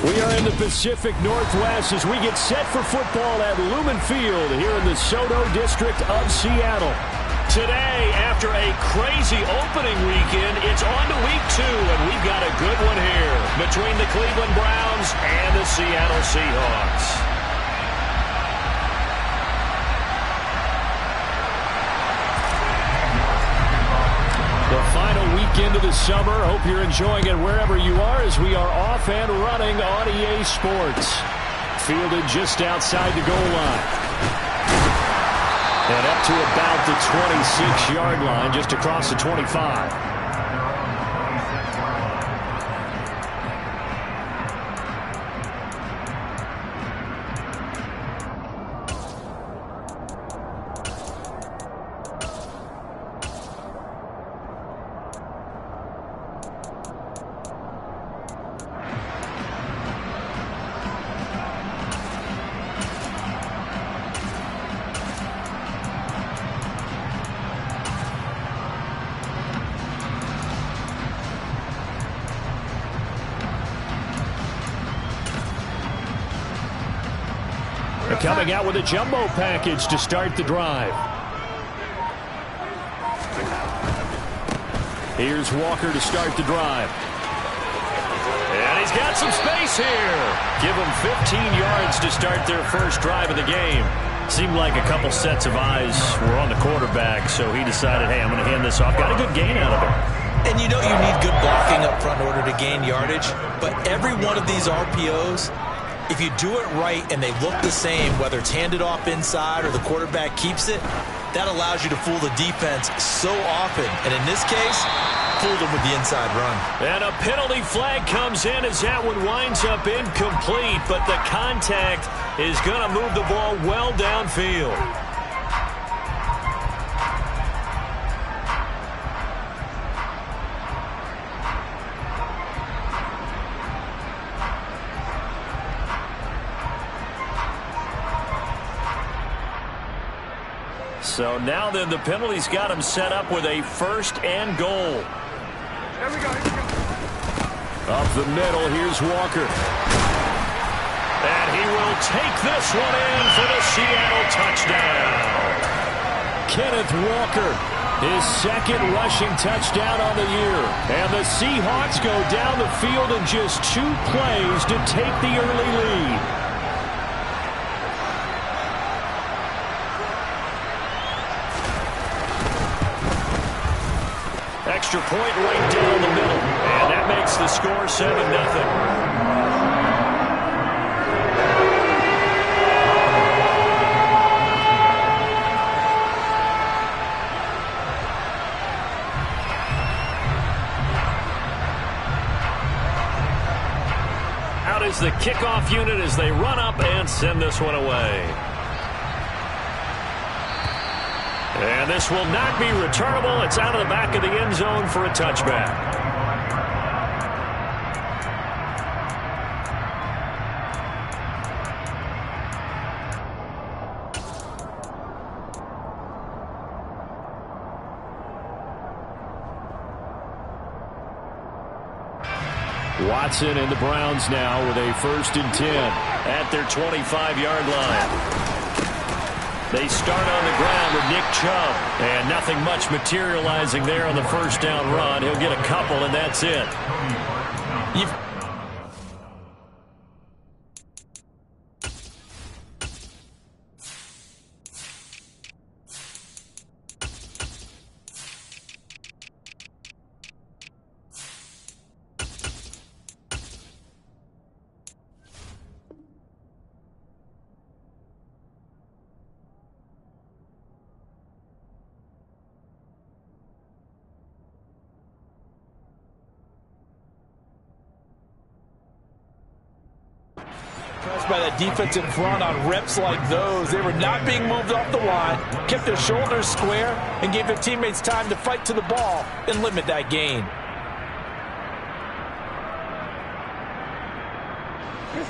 We are in the Pacific Northwest as we get set for football at Lumen Field here in the Soto District of Seattle. Today, after a crazy opening weekend, it's on to week 2, and we've got a good one here between the Cleveland Browns and the Seattle Seahawks. The final weekend of the summer. Hope you're enjoying it wherever you are as we are off and running on EA Sports. Fielded just outside the goal line. And up to about the 26-yard line, just across the 25. Coming out with a jumbo package to start the drive. Here's Walker to start the drive. And he's got some space here. Give him 15 yards to start their first drive of the game. Seemed like a couple sets of eyes were on the quarterback, so he decided, hey, I'm going to hand this off. Got a good gain out of it. And you know you need good blocking up front in order to gain yardage, but every one of these RPOs, if you do it right and they look the same, whether it's handed off inside or the quarterback keeps it, that allows you to fool the defense so often. And in this case, fooled them with the inside run. And a penalty flag comes in as that one winds up incomplete, but the contact is going to move the ball well downfield. So now then the penalty's got him set up with a 1st and goal. There we go. Up the middle, here's Walker. And he will take this one in for the Seattle touchdown. Kenneth Walker, his 2nd rushing touchdown on the year. And the Seahawks go down the field in just 2 plays to take the early lead. Extra point right down the middle. And that makes the score 7-0. Out is the kickoff unit as they run up and send this one away. And this will not be returnable. It's out of the back of the end zone for a touchback. Watson and the Browns now with a 1st and 10 at their 25-yard line. They start on the ground with Nick Chubb. And nothing much materializing there on the 1st down run. He'll get a couple, and that's it. By that defensive front on reps like those. They were not being moved off the line, kept their shoulders square, and gave their teammates time to fight to the ball and limit that gain.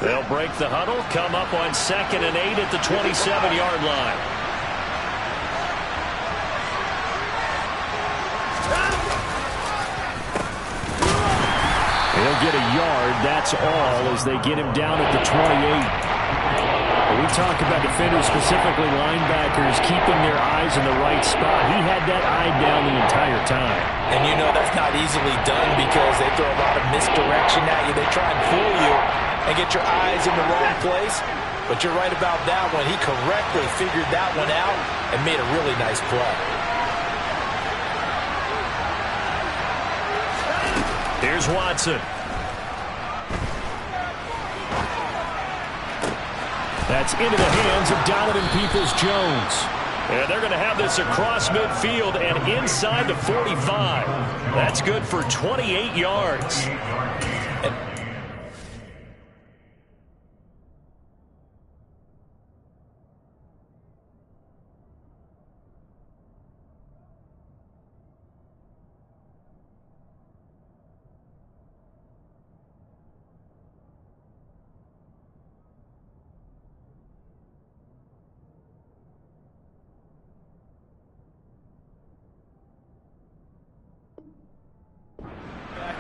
They'll break the huddle, come up on 2nd and 8 at the 27-yard line. He'll get a yard. That's all as they get him down at the 28. We talk about defenders, specifically linebackers, keeping their eyes in the right spot. He had that eye down the entire time. And you know that's not easily done because they throw a lot of misdirection at you. They try and fool you and get your eyes in the wrong place. But you're right about that one. He correctly figured that one out and made a really nice play. Here's Watson. That's into the hands of Donovan Peoples-Jones. And they're going to have this across midfield and inside the 45. That's good for 28 yards.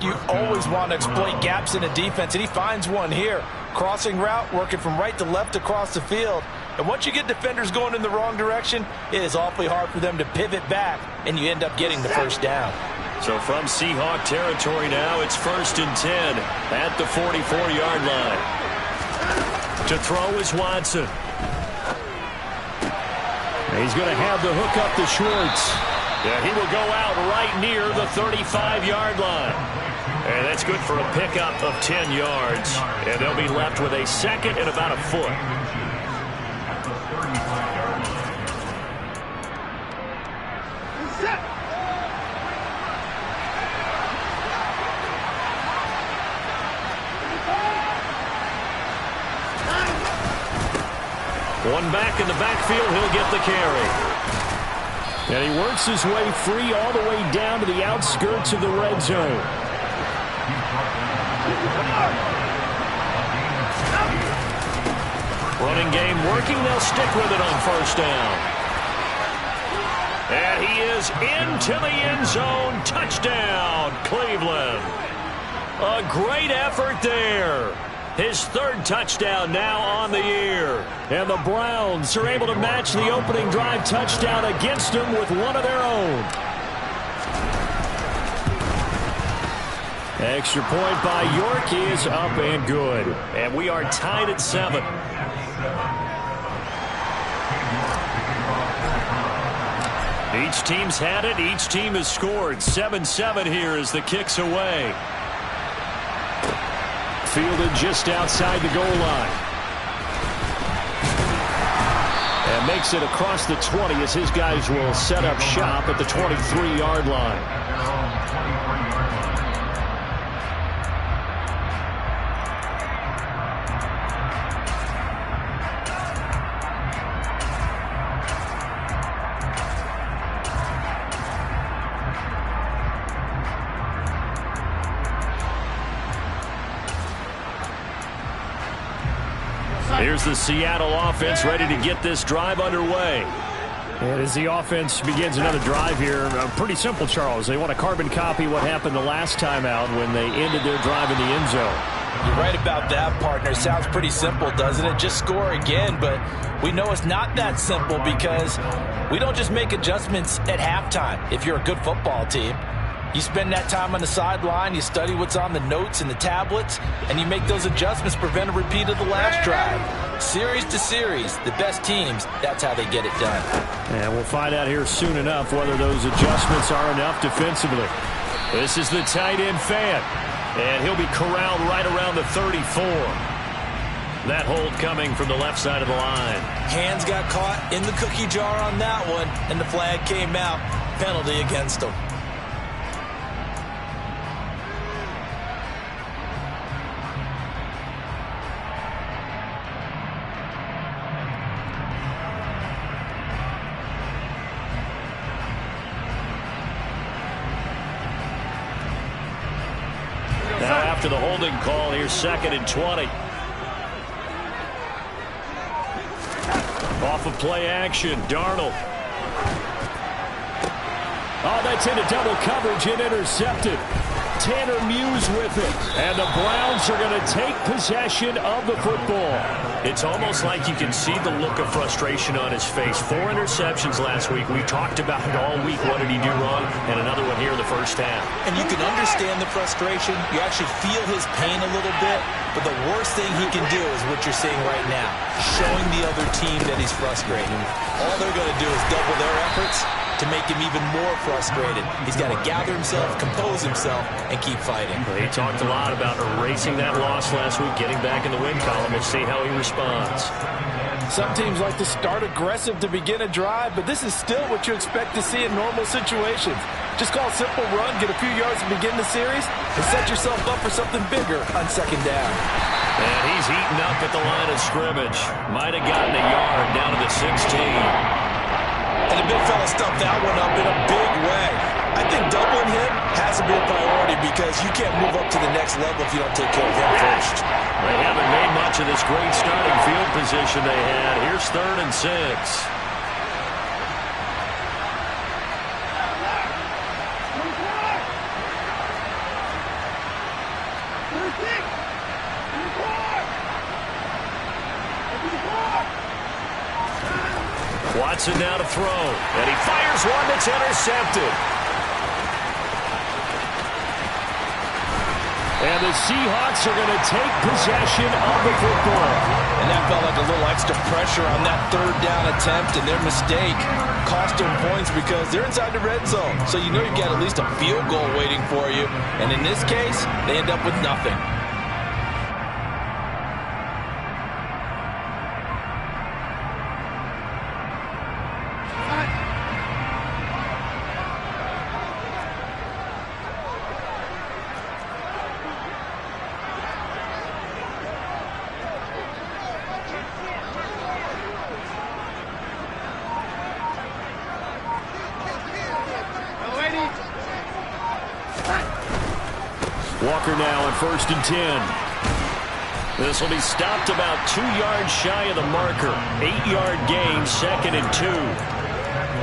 You always want to exploit gaps in a defense, and he finds one here. Crossing route, working from right to left across the field. And once you get defenders going in the wrong direction, it is awfully hard for them to pivot back, and you end up getting the first down. So from Seahawk territory now, it's 1st and 10 at the 44-yard line. To throw is Watson. He's going to have the hook up to Schwartz. Yeah, he will go out right near the 35-yard line. And that's good for a pickup of 10 yards. And they'll be left with a second and about a foot. One back in the backfield, he'll get the carry. And he works his way free all the way down to the outskirts of the red zone. Running game working. They'll stick with it on 1st down. And he is into the end zone. Touchdown, Cleveland. A great effort there. His 3rd touchdown now on the year. And the Browns are able to match the opening drive touchdown against him with one of their own. Extra point by York is up and good. And we are tied at 7. Each team's had it. Each team has scored. 7-7 here as the kick's away. Fielded just outside the goal line. And makes it across the 20 as his guys will set up shop at the 23-yard line. Here's the Seattle offense ready to get this drive underway. And as the offense begins another drive here, pretty simple, Charles. They want to carbon copy what happened the last time out when they ended their drive in the end zone. You're right about that, partner. Sounds pretty simple, doesn't it? Just score again, but we know it's not that simple because we don't just make adjustments at halftime if you're a good football team. You spend that time on the sideline, you study what's on the notes and the tablets, and you make those adjustments, prevent a repeat of the last drive. Series to series, the best teams, that's how they get it done. And we'll find out here soon enough whether those adjustments are enough defensively. This is the tight end fan, and he'll be corralled right around the 34. That hold coming from the left side of the line. Hands got caught in the cookie jar on that one, and the flag came out. Penalty against him. Now after the holding call, here's 2nd and 20. Off of play action, Darnold. Oh, that's into double coverage and intercepted. Tanner Muse with it. And the Browns are going to take possession of the football. It's almost like you can see the look of frustration on his face. 4 interceptions last week. We talked about it all week. What did he do wrong? And another one here in the first half. And you can understand the frustration. You actually feel his pain a little bit. But the worst thing he can do is what you're seeing right now, showing the other team that he's frustrated. All they're going to do is double their efforts to make him even more frustrated. He's got to gather himself, compose himself, and keep fighting. He talked a lot about erasing that loss last week, getting back in the win column. We'll see how he responds. Some teams like to start aggressive to begin a drive, but this is still what you expect to see in normal situations. Just call a simple run, get a few yards to begin the series, and set yourself up for something bigger on second down. And he's eaten up at the line of scrimmage. Might have gotten a yard down to the 16. And the big fella stuffed that one up in a big way. I think doubling him has to be a priority because you can't move up to the next level if you don't take care of him first. They haven't made much of this great starting field position they had. Here's 3rd and 6. Watson now to throw, and he fires one that's intercepted. And the Seahawks are going to take possession of the football. And that felt like a little extra pressure on that 3rd down attempt, and their mistake cost them points because they're inside the red zone. So you know you got at least a field goal waiting for you. And in this case, they end up with nothing. Walker now on 1st and 10. This will be stopped about 2 yards shy of the marker. 8-yard gain, 2nd and 2.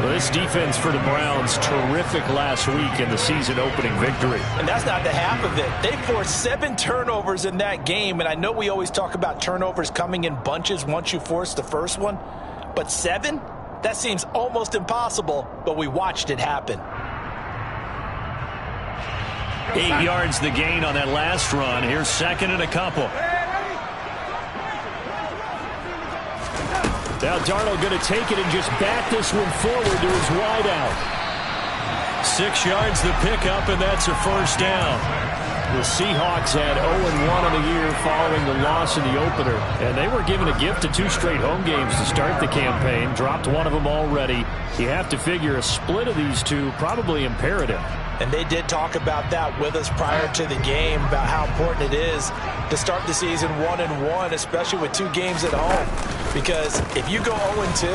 Well, this defense for the Browns, terrific last week in the season-opening victory. And that's not the half of it. They forced 7 turnovers in that game, and I know we always talk about turnovers coming in bunches once you force the first one, but 7? That seems almost impossible, but we watched it happen. 8 yards the gain on that last run. Here's 2nd and a couple. Now Darnold going to take it and just bat this one forward to his wideout. 6 yards the pickup, and that's a 1st down. The Seahawks had 0-1 on the year following the loss in the opener, and they were given a gift of 2 straight home games to start the campaign. Dropped one of them already. You have to figure a split of these two probably imperative. And they did talk about that with us prior to the game, about how important it is to start the season 1-1, especially with 2 games at home. Because if you go 0-2,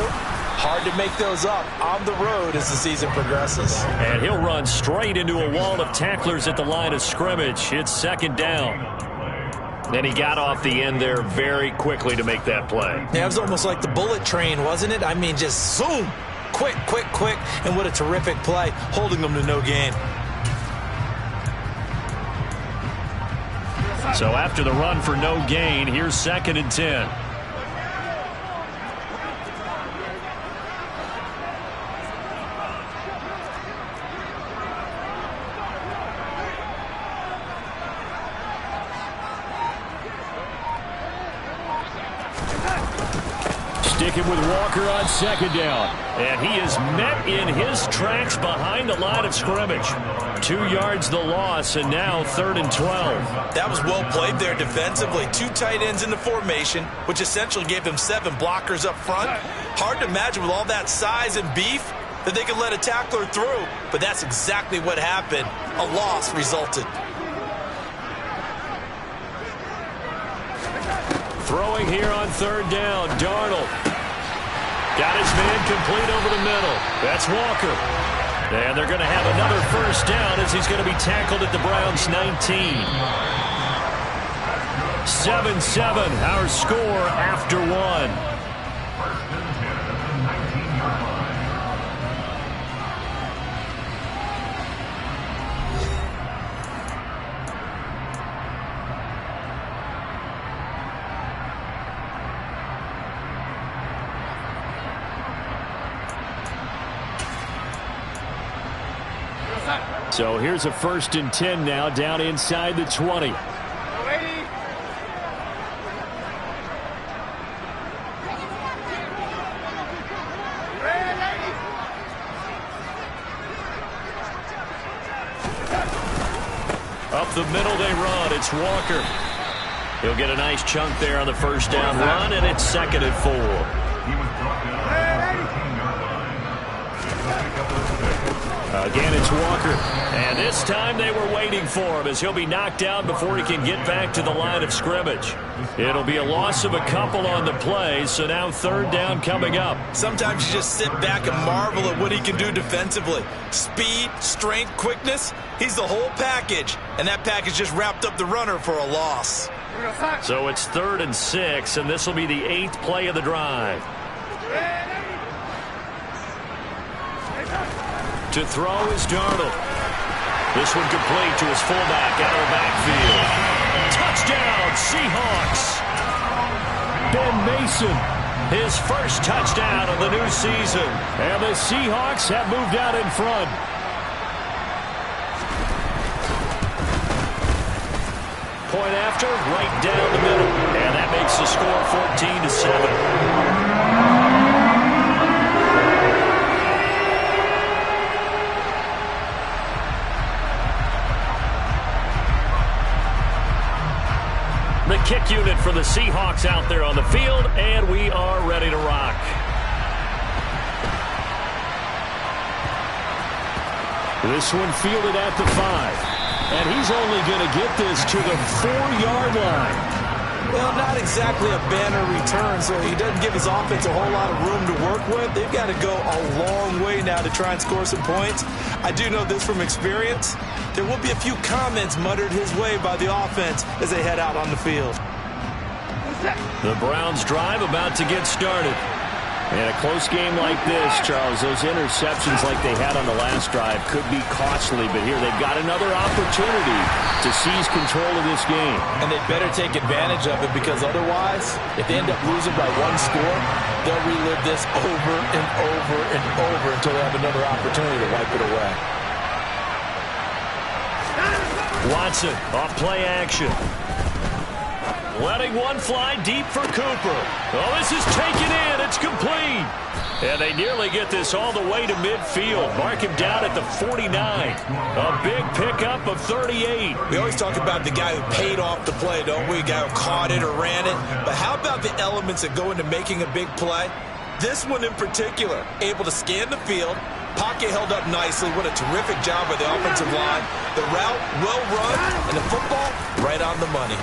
hard to make those up on the road as the season progresses. And he'll run straight into a wall of tacklers at the line of scrimmage. It's 2nd down. And he got off the end there very quickly to make that play. Yeah, it was almost like the bullet train, wasn't it? I mean, just zoom. Quick, quick, quick. And what a terrific play, holding them to no gain. So after the run for no gain, here's 2nd and 10. Sticking with Walker on 2nd down. And he is met in his tracks behind the line of scrimmage. 2 yards the loss, and now 3rd and 12. That was well played there defensively. 2 tight ends in the formation, which essentially gave them 7 blockers up front. Hard to imagine with all that size and beef that they could let a tackler through, but that's exactly what happened. A loss resulted. Throwing here on 3rd down, Darnold. Got his man complete over the middle. That's Walker. And they're going to have another 1st down as he's going to be tackled at the Browns' 19. 7-7, our score after 1. So here's a 1st and 10 now, down inside the 20. Up the middle they run. It's Walker. He'll get a nice chunk there on the 1st down run, and it's 2nd and 4. Again, it's Walker. And this time they were waiting for him as he'll be knocked down before he can get back to the line of scrimmage. It'll be a loss of a couple on the play, so now 3rd down coming up. Sometimes you just sit back and marvel at what he can do defensively. Speed, strength, quickness, he's the whole package. And that package just wrapped up the runner for a loss. So it's 3rd and 6, and this will be the 8th play of the drive. To throw is Darnold. This one complete to his fullback out of the backfield. Touchdown, Seahawks. Ben Mason, his first touchdown of the new season. And the Seahawks have moved out in front. Point after, right down the middle. And that makes the score 14-7. The kick unit for the Seahawks out there on the field, and we are ready to rock. This one fielded at the 5. And he's only going to get this to the 4-yard line. Well, not exactly a banner return, so he doesn't give his offense a whole lot of room to work with. They've got to go a long way now to try and score some points. I do know this from experience. There will be a few comments muttered his way by the offense as they head out on the field. The Browns drive about to get started. And a close game like this, Charles, those interceptions like they had on the last drive could be costly. But here they've got another opportunity to seize control of this game. And they better take advantage of it, because otherwise, if they end up losing by 1 score, they'll relive this over and over and over until they have another opportunity to wipe it away. Watson off play action. Letting one fly deep for Cooper. Oh, this is taken in. It's complete. And they nearly get this all the way to midfield. Mark him down at the 49. A big pickup of 38. We always talk about the guy who paid off the play, don't we? The guy who caught it or ran it. But how about the elements that go into making a big play? This one in particular, able to scan the field. Pocket held up nicely. What a terrific job by the offensive line. The route, well run, and the football, right on the money.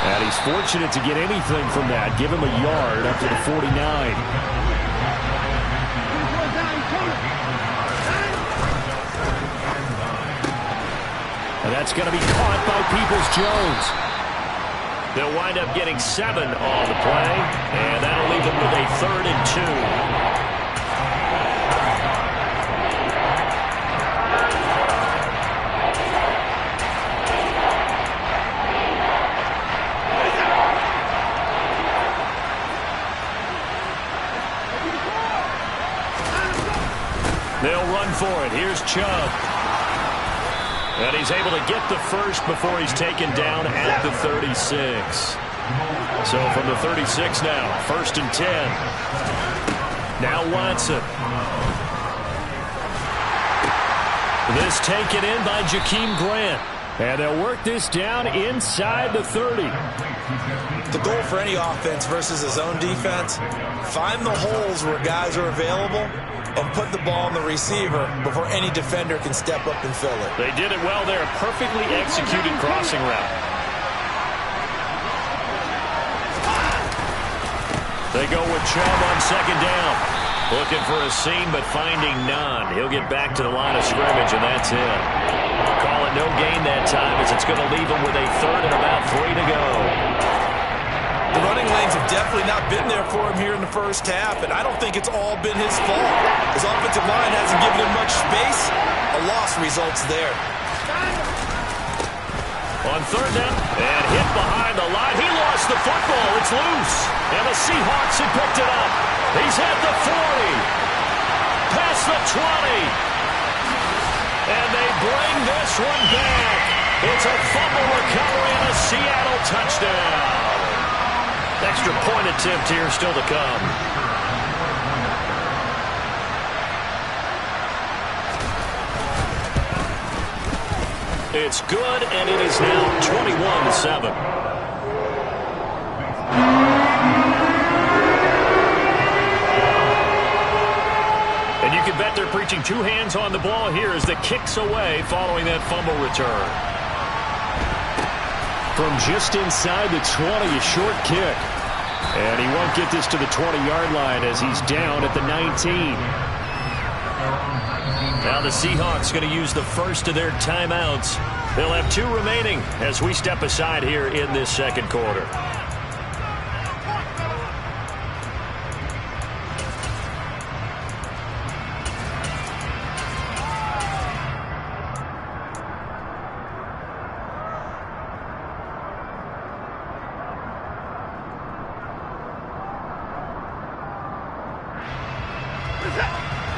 And he's fortunate to get anything from that. Give him a yard up to the 49. And that's going to be caught by Peoples-Jones. They'll wind up getting 7 on the play, and that'll leave them with a 3rd and 2. They'll run for it. Here's Chubb. And he's able to get the first before he's taken down at the 36. So from the 36 now, 1st and 10. Now Watson. This taken in by Jakeem Grant. And they'll work this down inside the 30. The goal for any offense versus his own defense, find the holes where guys are available and put the ball on the receiver before any defender can step up and fill it. They did it well there. Perfectly executed crossing route. They go with Chubb on 2nd down. Looking for a seam, but finding none. He'll get back to the line of scrimmage, and that's it. Call it no gain that time, as it's going to leave him with a 3rd and about 3 to go. The running lanes have definitely not been there for him here in the first half, and I don't think it's all been his fault. His offensive line hasn't given him much space. A loss results there. On 3rd down, and hit behind the line. He lost the football. It's loose. And the Seahawks have picked it up. He's at the 40. Past the 20. bring this one back. It's a fumble recovery and a Seattle touchdown. Extra point attempt here still to come. It's good, and it is now 21-7. And you can bet they're preaching two hands on the ball here as the kick's away following that fumble return. From just inside the 20, a short kick. And he won't get this to the 20-yard line as he's down at the 19. Now the Seahawks going to use the first of their timeouts. They'll have two remaining as we step aside here in this second quarter.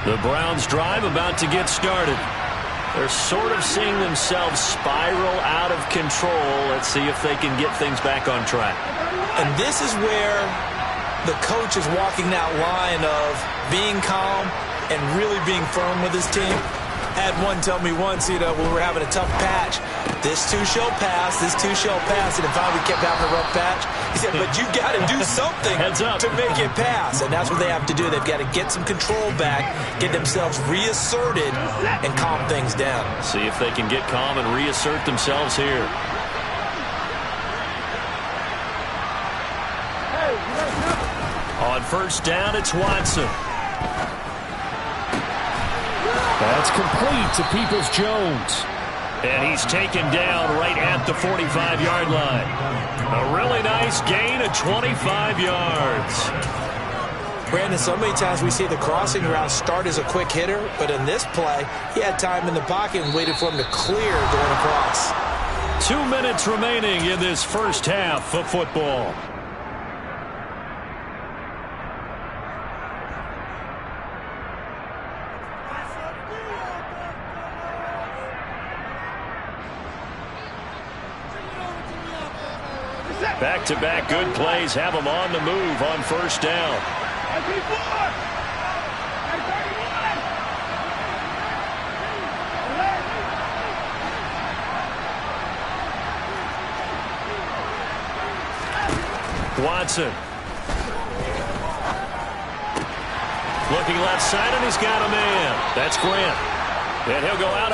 The Browns drive about to get started. They're sort of seeing themselves spiral out of control. Let's see if they can get things back on track. And this is where the coach is walking that line of being calm and really being firm with his team. I had one tell me once, when we were having a tough patch, this too shall pass, this too shall pass. And finally we kept having a rough patch. He said, but you got to do something to make it pass. And that's what they have to do. They've got to get some control back, get themselves reasserted, and calm things down. See if they can get calm and reassert themselves here. On first down, it's Watson. That's complete to Peoples-Jones. And he's taken down right at the 45-yard line. A really nice gain of 25 yards. Brandon, so many times we see the crossing route start as a quick hitter, but in this play, he had time in the pocket and waited for him to clear going across. 2 minutes remaining in this first half of football. Back-to-back good plays have them on the move on first down. Watson. Looking left side, and he's got a man. That's Grant. And he'll go out